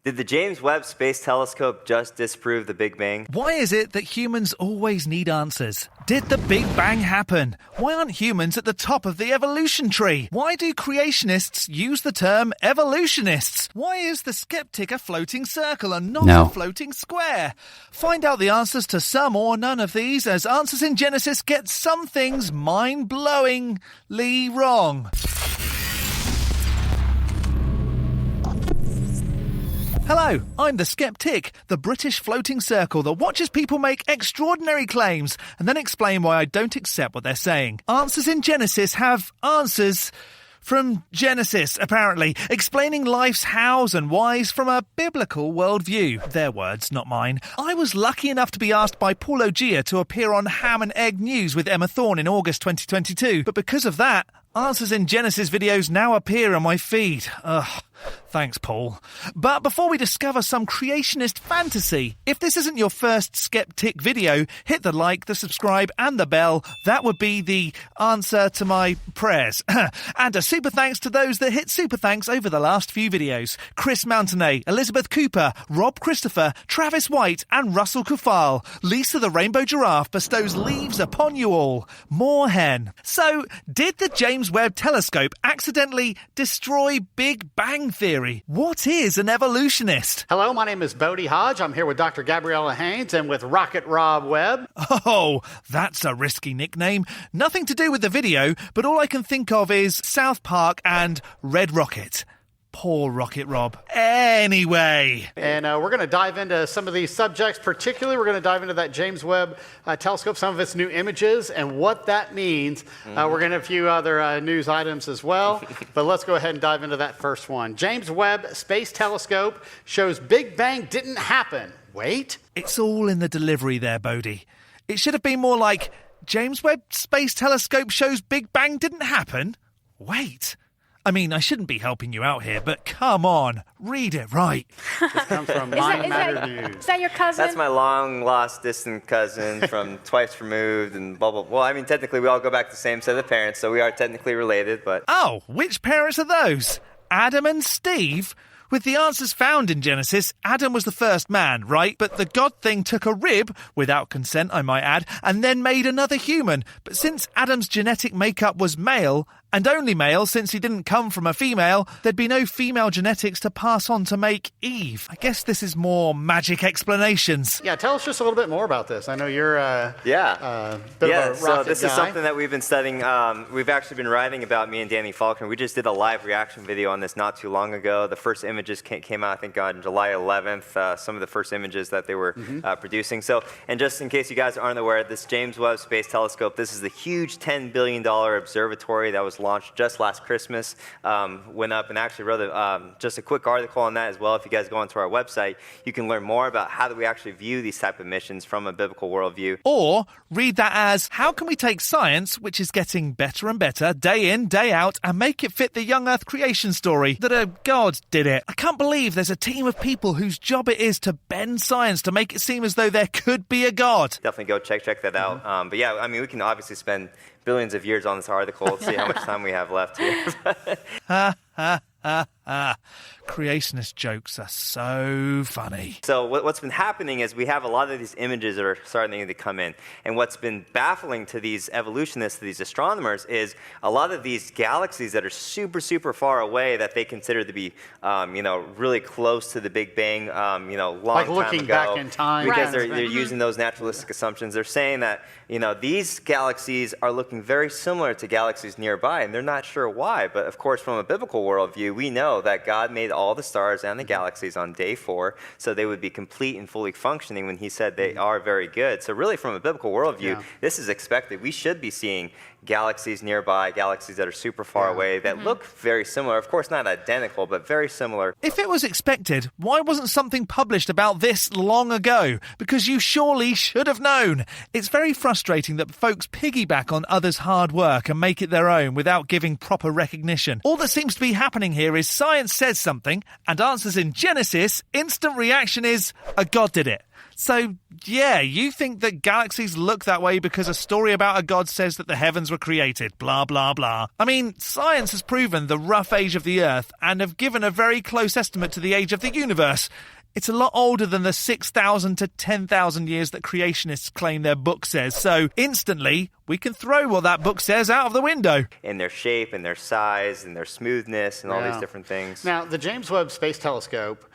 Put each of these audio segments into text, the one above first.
Did the James Webb Space Telescope just disprove the Big Bang? Why is it that humans always need answers? Did the Big Bang happen? Why aren't humans at the top of the evolution tree? Why do creationists use the term evolutionists? Why is the skeptic a floating circle and not a floating square? Find out the answers to some or none of these as Answers in Genesis gets some things mind-blowingly wrong. Hello, I'm the Skeptic, the British floating circle that watches people make extraordinary claims and then explain why I don't accept what they're saying. Answers in Genesis have answers from Genesis, apparently, explaining life's hows and whys from a biblical worldview. Their words, not mine. I was lucky enough to be asked by Paulogia to appear on Ham and AiG News with Emma Thorne in August 2022, but because of that, Answers in Genesis videos now appear on my feed. Ugh. Thanks, Paul. But before we discover some creationist fantasy, if this isn't your first Skeptic video, hit the like, the subscribe and the bell. That would be the answer to my prayers. And a super thanks to those that hit super thanks over the last few videos. Chris Mountainay, Elizabeth Cooper, Rob Christopher, Travis White and Russell Kufal. Lisa the Rainbow Giraffe bestows leaves upon you all. More hen. So, did the James Webb Telescope accidentally destroy Big Bang Theory? What is an evolutionist? Hello, my name is Bodie Hodge. I'm here with Dr. Gabriella Haynes and with Rocket Rob Webb. Oh, that's a risky nickname. Nothing to do with the video, but all I can think of is South Park and Red Rocket. Poor Rocket Rob. Anyway. And we're going to dive into some of these subjects. Particularly, we're going to dive into that James Webb Telescope, some of its new images, and what that means. We're going to have a few other news items as well. But let's go ahead and dive into that first one. James Webb Space Telescope shows Big Bang didn't happen. Wait. It's all in the delivery there, Bodie. It should have been more like, James Webb Space Telescope shows Big Bang didn't happen. Wait. I mean, I shouldn't be helping you out here, but come on, read it right. This comes from Mind Matter News. Is that your cousin? That's my long-lost, distant cousin from twice removed and blah, blah, blah. Well, I mean, technically, we all go back to the same set of parents, so we are technically related, but... Oh, which parents are those? Adam and Steve? With the answers found in Genesis, Adam was the first man, right? But the God thing took a rib, without consent, I might add, and then made another human. But since Adam's genetic makeup was male, and only male since he didn't come from a female, there'd be no female genetics to pass on to make Eve. I guess this is more magic explanations. Yeah, tell us just a little bit more about this. I know you're bit of a rocket so this guy. is something that we've been studying. We've actually been writing about, me and Danny Faulkner. We just did a live reaction video on this not too long ago. The first images came out, I think, on July 11th, some of the first images that they were producing. So, and just in case you guys aren't aware, this James Webb Space Telescope, this is the huge $10 billion observatory that was launched just last Christmas, went up and actually wrote just a quick article on that as well. If you guys go onto our website, you can learn more about how do we actually view these type of missions from a biblical worldview. Or read that as, how can we take science, which is getting better and better, day in, day out, and make it fit the young Earth creation story that a God did it? I can't believe there's a team of people whose job it is to bend science to make it seem as though there could be a God. Definitely go check that out. But yeah, I mean, we can obviously spend billions of years on this article. See how much time we have left here. Creationist jokes are so funny. So what's been happening is we have a lot of these images that are starting to come in. And what's been baffling to these evolutionists, to these astronomers, is a lot of these galaxies that are super, super far away that they consider to be, really close to the Big Bang, long time ago. Like looking back in time. Because they're using those naturalistic assumptions. They're saying that, these galaxies are looking very similar to galaxies nearby, and they're not sure why. But of course, from a biblical worldview, we know that God made all the stars and the galaxies on day 4, so they would be complete and fully functioning when he said they are very good. So really, from a biblical worldview, this is expected. We should be seeing galaxies nearby, galaxies that are super far away, that look very similar. Of course, not identical, but very similar. If it was expected, why wasn't something published about this long ago? Because you surely should have known. It's very frustrating that folks piggyback on others' hard work and make it their own without giving proper recognition. All that seems to be happening here is science says something, and Answers in Genesis, instant reaction is, a God did it. So, yeah, you think that galaxies look that way because a story about a god says that the heavens were created, blah, blah, blah. I mean, science has proven the rough age of the Earth and have given a very close estimate to the age of the universe. It's a lot older than the 6,000 to 10,000 years that creationists claim their book says. So, instantly, we can throw what that book says out of the window. In their shape, and their size, and their smoothness, and all these different things. Now, the James Webb Space Telescope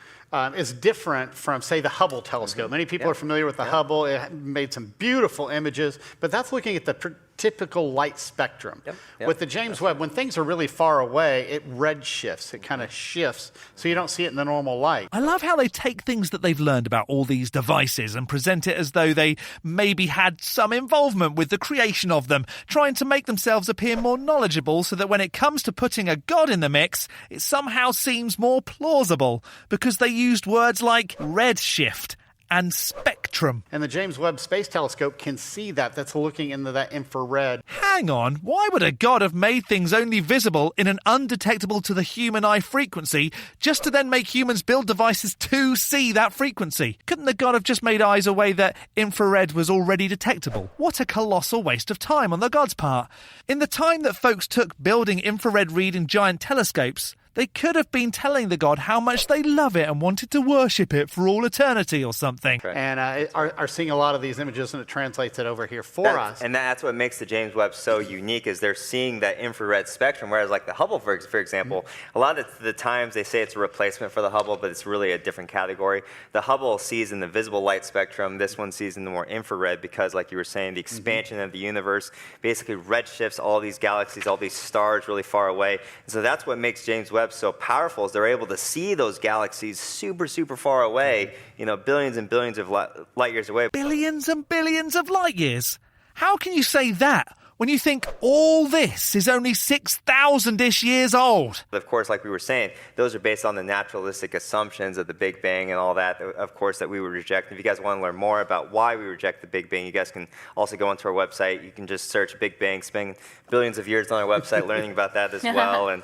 is different from, say, the Hubble telescope. Many people are familiar with the Hubble. It made some beautiful images, but that's looking at the typical light spectrum. With the James Webb, when things are really far away, it red shifts. It kind of shifts, so you don't see it in the normal light. I love how they take things that they've learned about all these devices and present it as though they maybe had some involvement with the creation of them, trying to make themselves appear more knowledgeable so that when it comes to putting a god in the mix, it somehow seems more plausible, because they used words like redshift and spectrum. And the James Webb Space Telescope can see that. That's looking into that infrared. Hang on, why would a god have made things only visible in an undetectable to the human eye frequency just to then make humans build devices to see that frequency? Couldn't the god have just made eyes a way that infrared was already detectable? What a colossal waste of time on the god's part. In the time that folks took building infrared reading giant telescopes, they could have been telling the god how much they love it and wanted to worship it for all eternity or something. Right. And are seeing a lot of these images, and it translates it over here for us. And that's what makes the James Webb so unique, is they're seeing that infrared spectrum, whereas like the Hubble, for example, a lot of the times they say it's a replacement for the Hubble, but it's really a different category. The Hubble sees in the visible light spectrum. This one sees in the more infrared because, like you were saying, the expansion of the universe basically redshifts all these galaxies, all these stars really far away. And so that's what makes James Webb so powerful, is they're able to see those galaxies super, super far away, billions and billions of light years away. Billions and billions of light years? How can you say that when you think all this is only 6,000-ish years old? Of course, like we were saying, those are based on the naturalistic assumptions of the Big Bang and all that, of course, that we would reject. If you guys want to learn more about why we reject the Big Bang, you guys can also go onto our website. You can just search Big Bang, spend billions of years on our website learning about that as well. And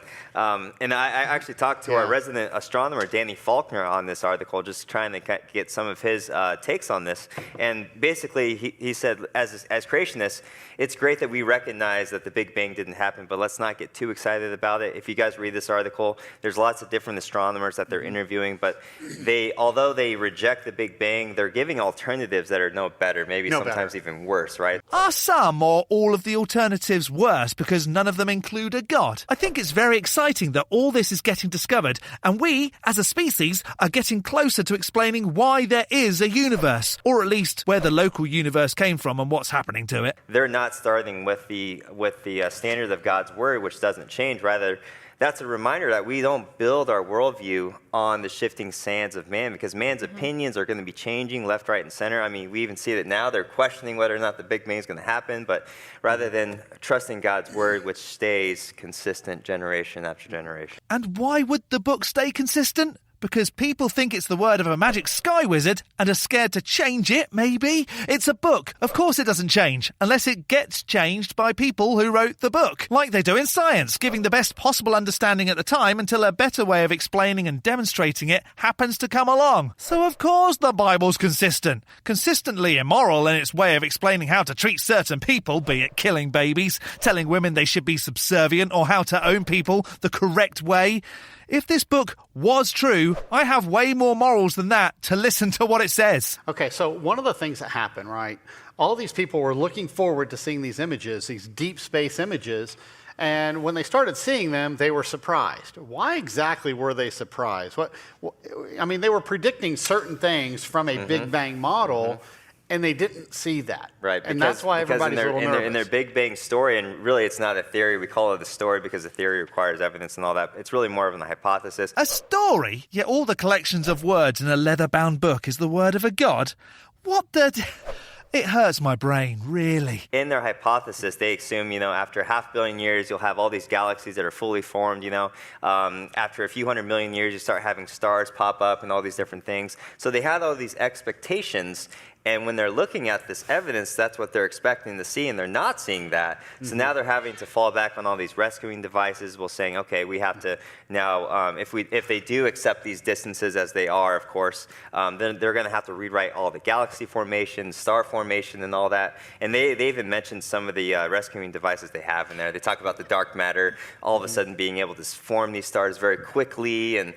I actually talked to our resident astronomer, Danny Faulkner, on this article, just trying to get some of his takes on this. And basically, he said, as creationists, it's great that we recognize that the Big Bang didn't happen, but let's not get too excited about it. If you guys read this article, there's lots of different astronomers that they're interviewing, but although they reject the Big Bang, they're giving alternatives that are no better, maybe sometimes even worse, right? Are some or all of the alternatives worse because none of them include a god? I think it's very exciting that all this is getting discovered, and we, as a species, are getting closer to explaining why there is a universe, or at least where the local universe came from and what's happening to it. They're not starting with the standard of God's word, which doesn't change. Rather, that's a reminder that we don't build our worldview on the shifting sands of man, because man's opinions are going to be changing left, right, and center. I mean, we even see that now. They're questioning whether or not the Big Bang is going to happen, but rather than trusting God's word, which stays consistent generation after generation. And why would the book stay consistent? Because people think it's the word of a magic sky wizard and are scared to change it, maybe? It's a book. Of course it doesn't change, unless it gets changed by people who wrote the book. Like they do in science, giving the best possible understanding at the time until a better way of explaining and demonstrating it happens to come along. So of course the Bible's consistent. Consistently immoral in its way of explaining how to treat certain people, be it killing babies, telling women they should be subservient, or how to own people the correct way. If this book was true, I have way more morals than that to listen to what it says. Okay, so one of the things that happened, right, all these people were looking forward to seeing these images, these deep space images, and when they started seeing them, they were surprised. Why exactly were they surprised? They were predicting certain things from a Big Bang model, and they didn't see that. Right. And that's why everybody's a little nervous. In their Big Bang story, and really it's not a theory, we call it a story because the theory requires evidence and all that. It's really more of a hypothesis. A story? Yet all the collections of words in a leather-bound book is the word of a god? What the... It hurts my brain, really. In their hypothesis, they assume, after 500 million years, you'll have all these galaxies that are fully formed, After a few 100 million years, you start having stars pop up and all these different things. So they had all these expectations, And when they're looking at this evidence, that's what they're expecting to see, and they're not seeing that. So now they're having to fall back on all these rescuing devices, while saying, okay, we have to now, if they do accept these distances as they are, of course, then they're going to have to rewrite all the galaxy formation, star formation, and all that. And they even mentioned some of the rescuing devices they have in there. They talk about the dark matter, all of a sudden being able to form these stars very quickly, and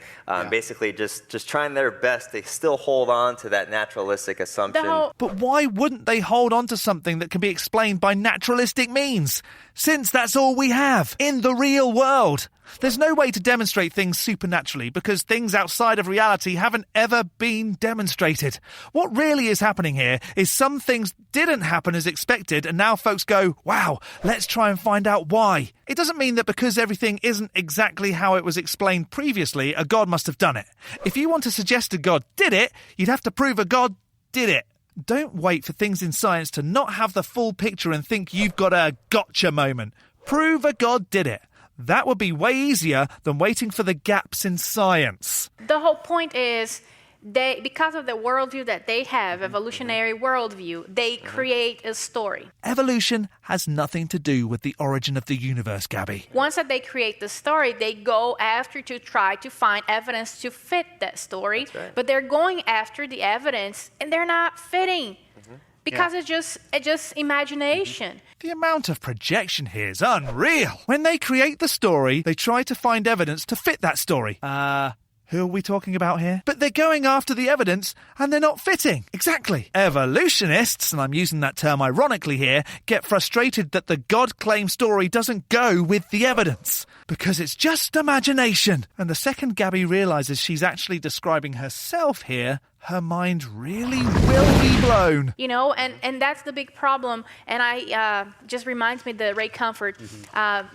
basically just trying their best to still hold on to that naturalistic assumption. But why wouldn't they hold on to something that can be explained by naturalistic means? Since that's all we have in the real world. There's no way to demonstrate things supernaturally because things outside of reality haven't ever been demonstrated. What really is happening here is some things didn't happen as expected, and now folks go, wow, let's try and find out why. It doesn't mean that because everything isn't exactly how it was explained previously, a God must have done it. If you want to suggest a God did it, you'd have to prove a God did it. Don't wait for things in science to not have the full picture and think you've got a gotcha moment. Prove a God did it. That would be way easier than waiting for the gaps in science. The whole point is, because of the worldview that they have, evolutionary worldview, they create a story. Evolution has nothing to do with the origin of the universe, Gabby. Once that they create the story, they go after to try to find evidence to fit that story. That's right. But they're going after the evidence, and they're not fitting. Because it's just imagination. The amount of projection here is unreal. When they create the story, they try to find evidence to fit that story. Who are we talking about here? But they're going after the evidence and they're not fitting. Exactly. Evolutionists, and I'm using that term ironically here, get frustrated that the God claim story doesn't go with the evidence. Because it's just imagination. And the second Gabby realises she's actually describing herself here, her mind really will be blown. You know, and that's the big problem. And I just reminds me the Ray Comfort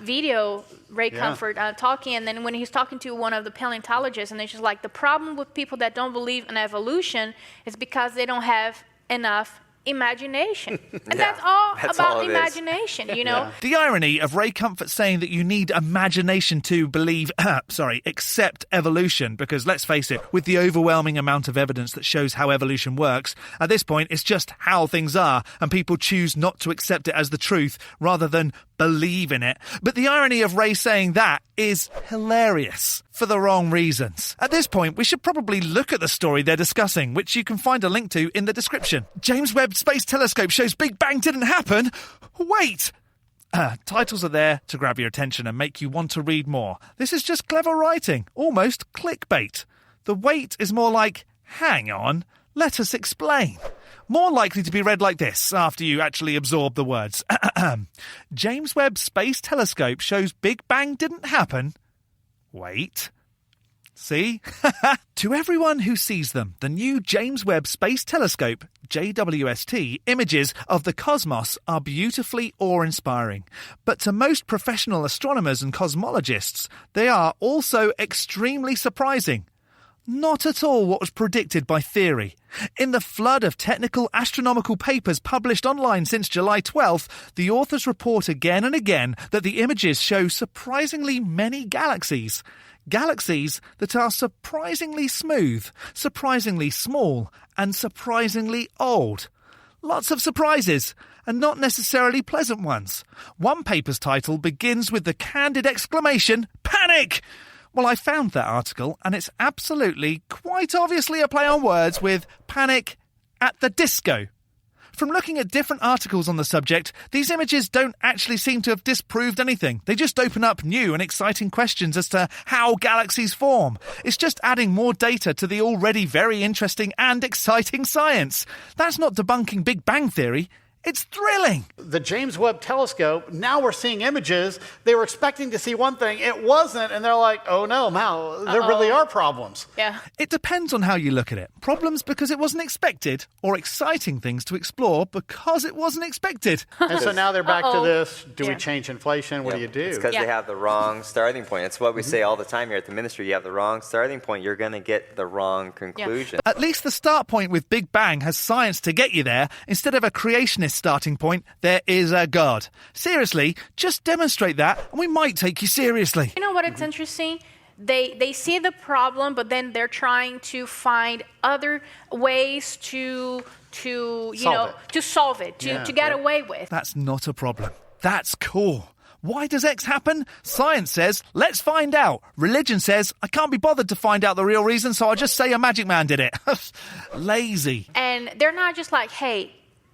video, Ray Comfort talking, and then when he's talking to one of the paleontologists, and it's just like, the problem with people that don't believe in evolution is because they don't have enough imagination. And that's all about imagination, you know? The irony of Ray Comfort saying that you need imagination to believe, accept evolution, because let's face it, with the overwhelming amount of evidence that shows how evolution works, at this point it's just how things are, and people choose not to accept it as the truth rather than believe in it. But the irony of Ray saying that is hilarious for the wrong reasons. At this point, we should probably look at the story they're discussing, which you can find a link to in the description. James Webb Space Telescope shows Big Bang didn't happen. Wait! Titles are there to grab your attention and make you want to read more. This is just clever writing, almost clickbait. The wait is more like, hang on, let us explain. More likely to be read like this after you actually absorb the words. James Webb Space Telescope shows Big Bang didn't happen. Wait. See? To everyone who sees them, the new James Webb Space Telescope, JWST, images of the cosmos are beautifully awe-inspiring. But to most professional astronomers and cosmologists, they are also extremely surprising. Not at all what was predicted by theory. In the flood of technical astronomical papers published online since July 12th, the authors report again and again that the images show surprisingly many galaxies. Galaxies that are surprisingly smooth, surprisingly small, and surprisingly old. Lots of surprises, and not necessarily pleasant ones. One paper's title begins with the candid exclamation, "Panic!" Well, I found that article, and it's absolutely, quite obviously a play on words with Panic at the Disco. From looking at different articles on the subject, these images don't actually seem to have disproved anything. They just open up new and exciting questions as to how galaxies form. It's just adding more data to the already very interesting and exciting science. That's not debunking Big Bang Theory. It's thrilling. The James Webb Telescope, now we're seeing images. They were expecting to see one thing. It wasn't. And they're like, oh no, Mal, there really are problems. Yeah. It depends on how you look at it. Problems because it wasn't expected, or exciting things to explore because it wasn't expected. And so now they're back to this. Do we change inflation? What do you do? It's because they have the wrong starting point. It's what we say all the time here at the ministry. You have the wrong starting point, you're going to get the wrong conclusion. At least the start point with Big Bang has science to get you there. Instead of a creationist starting point, there is a God. Seriously, just demonstrate that and we might take you seriously. You know what? It's interesting. they see the problem, but then they're trying to find other ways to solve it, to get away with. That's not a problem. That's cool. Why does X happen? Science says, let's find out. Religion says, I can't be bothered to find out the real reason, so I'll just say a magic man did it. Lazy. And they're not just like, hey,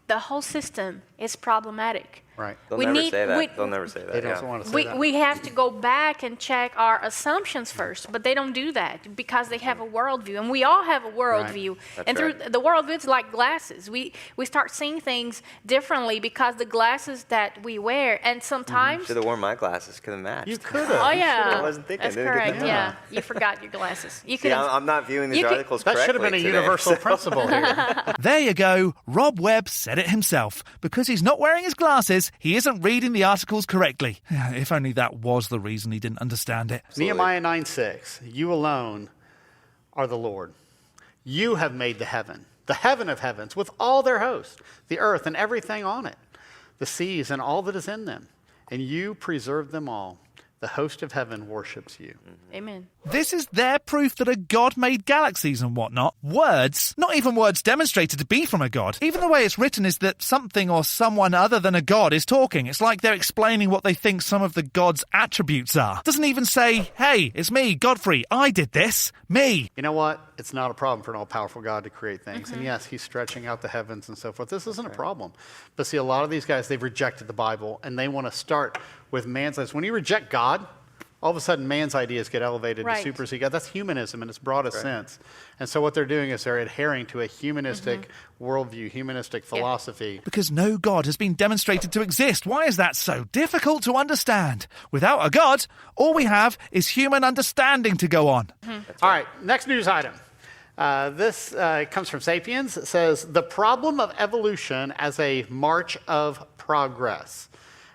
the whole system is problematic. Right. They'll never say that. They'll never say that. They don't want to say that. We have to go back and check our assumptions first, but they don't do that because they have a worldview, and we all have a worldview. Right. And through the worldview, it's like glasses. We start seeing things differently because the glasses that we wear, and sometimes Should have worn my glasses. Could have matched. You could have. oh yeah, I wasn't thinking. that's Didn't get correct. that. Yeah, you forgot your glasses. You See, could. I'm not viewing these you could- articles That correctly should have been a today, universal so- principle here. There you go. Rob Webb said it himself. Because he's not wearing his glasses, he isn't reading the articles correctly. If only that was the reason he didn't understand it. Nehemiah 9:6. You alone are the Lord. You have made the heaven of heavens, with all their hosts, the earth and everything on it, the seas and all that is in them, and you preserve them all. The host of heaven worships you. Amen. This is their proof that a god made galaxies and whatnot. Words, not even words demonstrated to be from a god. Even the way it's written is that something or someone other than a god is talking. It's like they're explaining what they think some of the god's attributes are. Doesn't even say, hey, it's me, Godfrey, I did this. Me. You know what? It's not a problem for an all-powerful God to create things. And yes, he's stretching out the heavens and so forth. This isn't a problem. But see, a lot of these guys, they've rejected the Bible, and they want to start with man's ideas. When you reject God, all of a sudden man's ideas get elevated to supersede God. That's humanism in its broadest sense. And so what they're doing is they're adhering to a humanistic worldview, humanistic philosophy. Because no god has been demonstrated to exist. Why is that so difficult to understand? Without a god, all we have is human understanding to go on. All right, next news item. This comes from Sapiens. It says, the problem of evolution as a march of progress.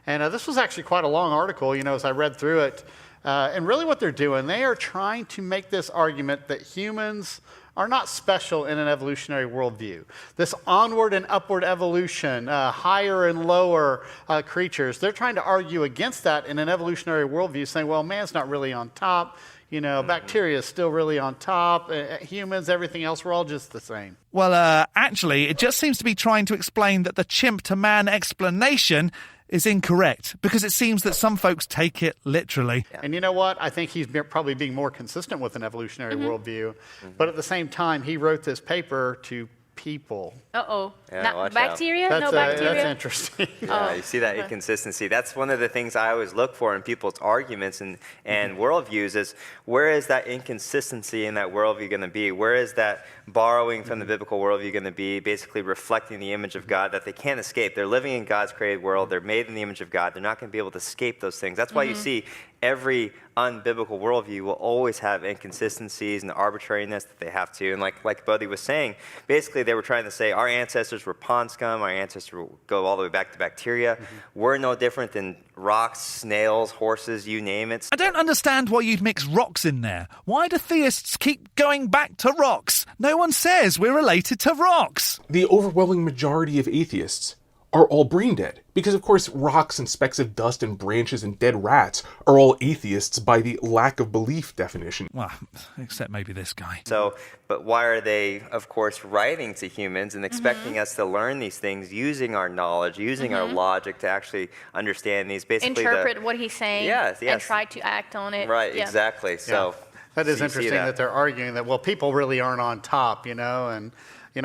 And this was actually quite a long article, as I read through it. And really what they're doing, they are trying to make this argument that humans are not special in an evolutionary worldview. This onward and upward evolution, higher and lower creatures, they're trying to argue against that in an evolutionary worldview, saying, well, man's not really on top. Bacteria is still really on top. Humans, everything else, we're all just the same. Well, actually, it just seems to be trying to explain that the chimp to man explanation is incorrect, because it seems that some folks take it literally. And you know what? I think he's probably being more consistent with an evolutionary worldview. But at the same time, he wrote this paper to people. Uh-oh. Yeah, Not watch bacteria? That's, No bacteria? that's interesting. Yeah, you see that inconsistency. That's one of the things I always look for in people's arguments and worldviews is, where is that inconsistency in that worldview going to be? Where is that borrowing from the biblical worldview going to be, basically reflecting the image of God that they can't escape? They're living in God's created world. They're made in the image of God. They're not going to be able to escape those things. That's why you see every unbiblical worldview will always have inconsistencies and arbitrariness that they have to. And like Bodhi was saying, basically they were trying to say our ancestors were pond scum, our ancestors go all the way back to bacteria. We're no different than rocks, snails, horses, you name it. I don't understand why you'd mix rocks in there. Why do theists keep going back to rocks? No one says we're related to rocks. The overwhelming majority of atheists are all brain dead. Because, of course, rocks and specks of dust and branches and dead rats are all atheists by the lack of belief definition. Well, except maybe this guy. So, but why are they, of course, writing to humans and expecting us to learn these things using our knowledge, using our logic to actually understand these? Basically, interpret what he's saying and try to act on it. Right, Yeah. exactly. So That is you see interesting that they're arguing that, well, people really aren't on top, and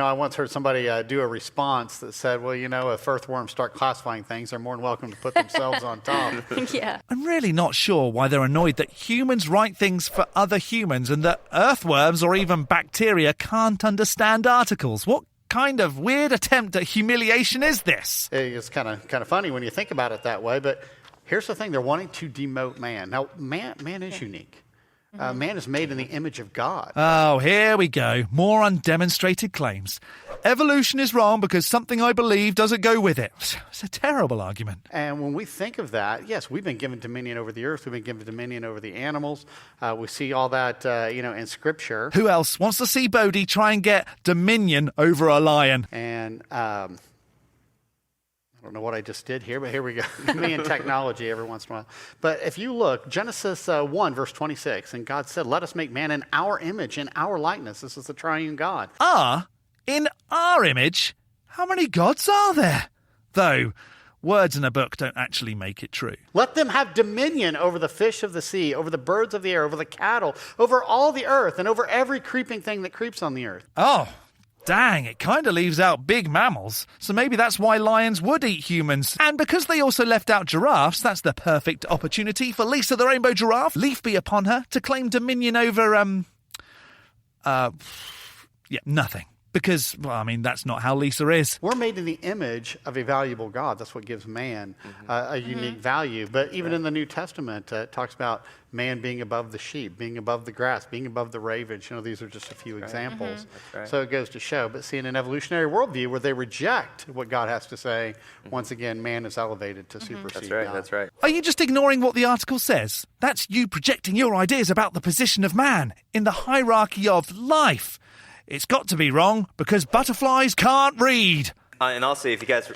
I once heard somebody do a response that said, well, if earthworms start classifying things, they're more than welcome to put themselves on top. Yeah. I'm really not sure why they're annoyed that humans write things for other humans and that earthworms or even bacteria can't understand articles. What kind of weird attempt at humiliation is this? It's kind of funny when you think about it that way, but here's the thing. They're wanting to demote man. Now, man is unique. Man is made in the image of God. Oh, here we go. More undemonstrated claims. Evolution is wrong because something I believe doesn't go with it. It's a terrible argument. And when we think of that, yes, we've been given dominion over the earth. We've been given dominion over the animals. We see all that, in Scripture. Who else wants to see Bodhi try and get dominion over a lion? And I don't know what I just did here, but here we go. Me and technology every once in a while. But if you look, Genesis 1, verse 26, and God said, let us make man in our image, in our likeness. This is the triune God. In our image? How many gods are there? Though, words in a book don't actually make it true. Let them have dominion over the fish of the sea, over the birds of the air, over the cattle, over all the earth, and over every creeping thing that creeps on the earth. Oh, dang, it kind of leaves out big mammals. So maybe that's why lions would eat humans. And because they also left out giraffes, that's the perfect opportunity for Lisa the Rainbow Giraffe, leaf be upon her, to claim dominion over, nothing. Because, well, I mean, that's not how Lisa is. We're made in the image of a valuable God. That's what gives man a unique value. But even in the New Testament, it talks about man being above the sheep, being above the grass, being above the ravens. You know, these are just a few examples. Right. So it goes to show. But see, in an evolutionary worldview where they reject what God has to say, once again, man is elevated to supersede God. That's right. Are you just ignoring what the article says? That's you projecting your ideas about the position of man in the hierarchy of life. It's got to be wrong because butterflies can't read. And also, if you guys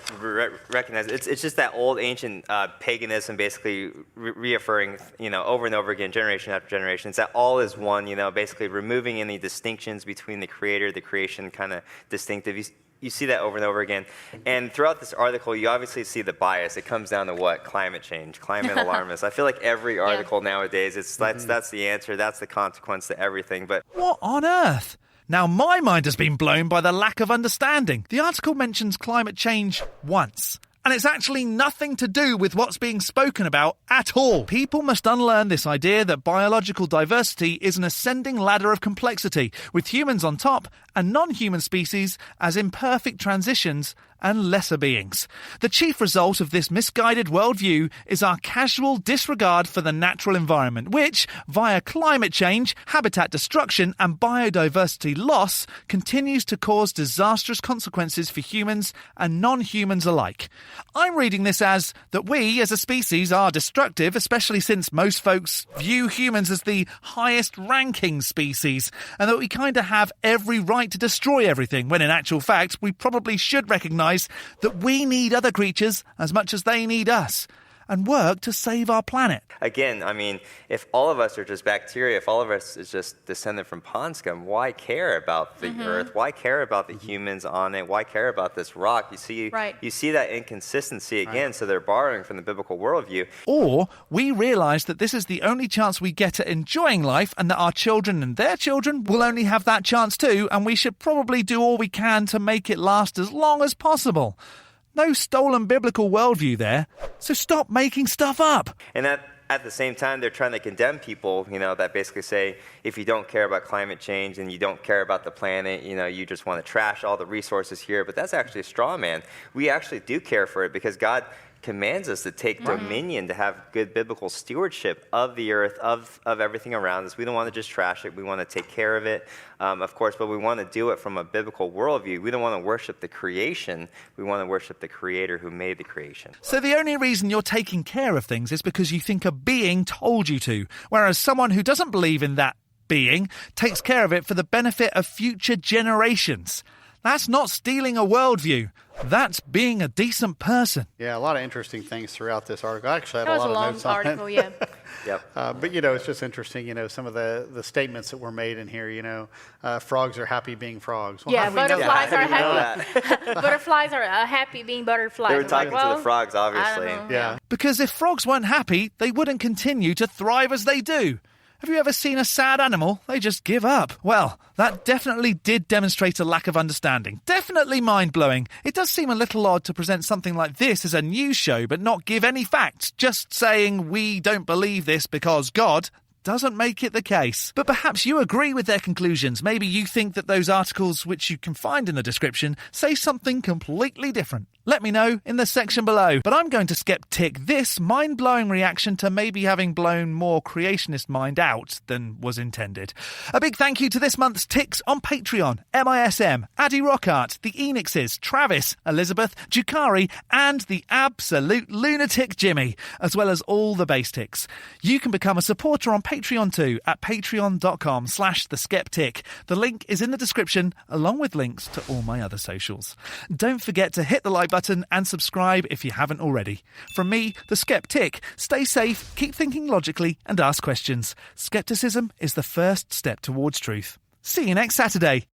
recognize it, it's just that old ancient paganism basically reaffirming, over and over again, generation after generation. It's that all is one, basically removing any distinctions between the creator, the creation kind of distinctive. You see that over and over again. And throughout this article, you obviously see the bias. It comes down to what? Climate change, climate alarmists. I feel like every article nowadays, that's the answer, that's the consequence to everything. But what on earth? Now, my mind has been blown by the lack of understanding. The article mentions climate change once, and it's actually nothing to do with what's being spoken about at all. People must unlearn this idea that biological diversity is an ascending ladder of complexity, with humans on top and non-human species as imperfect transitions and lesser beings. The chief result of this misguided worldview is our casual disregard for the natural environment, which, via climate change, habitat destruction and biodiversity loss, continues to cause disastrous consequences for humans and non-humans alike. I'm reading this as that we, as a species, are destructive, especially since most folks view humans as the highest ranking species, and that we kind of have every right to destroy everything, when in actual fact, we probably should recognise that we need other creatures as much as they need us, and work to save our planet. Again, I mean, if all of us are just bacteria, if all of us is just descended from pond scum, why care about the earth? Why care about the humans on it? Why care about this rock? You see that inconsistency again, so they're borrowing from the biblical worldview. Or we realise that this is the only chance we get at enjoying life, and that our children and their children will only have that chance too, and we should probably do all we can to make it last as long as possible. No stolen biblical worldview there, so stop making stuff up. And at the same time, they're trying to condemn people, that basically say, if you don't care about climate change and you don't care about the planet, you just want to trash all the resources here. But that's actually a straw man. We actually do care for it because God commands us to take dominion, to have good biblical stewardship of the earth, of everything around us. We don't want to just trash it. We want to take care of it, of course, but we want to do it from a biblical worldview. We don't want to worship the creation. We want to worship the creator who made the creation. So the only reason you're taking care of things is because you think a being told you to, whereas someone who doesn't believe in that being takes care of it for the benefit of future generations. That's not stealing a worldview. That's being a decent person. Yeah, a lot of interesting things throughout this article. I actually had That a was lot a of long notes on article, it. yeah. Yep. But, it's just interesting, some of the statements that were made in here, frogs are happy being frogs. Well, Yeah, how do we know butterflies that? are happy. Butterflies are happy being butterflies. They were It's like, talking to the frogs, obviously. I don't know. Yeah. Because if frogs weren't happy, they wouldn't continue to thrive as they do. Have you ever seen a sad animal? They just give up. Well, that definitely did demonstrate a lack of understanding. Definitely mind-blowing. It does seem a little odd to present something like this as a news show but not give any facts, just saying we don't believe this because God doesn't make it the case. But perhaps you agree with their conclusions. Maybe you think that those articles, which you can find in the description, say something completely different. Let me know in the section below. But I'm going to skeptic this mind-blowing reaction to maybe having blown more creationist mind out than was intended. A big thank you to this month's ticks on Patreon: MISM, Addy Rockart, the Enixes, Travis, Elizabeth, Jukari, and the absolute lunatic Jimmy, as well as all the base ticks. You can become a supporter on Patreon too at patreon.com/theskeptic. The link is in the description, along with links to all my other socials. Don't forget to hit the like button button and subscribe if you haven't already. From me, the Skeptic, stay safe, keep thinking logically, and ask questions. Skepticism is the first step towards truth. See you next Saturday.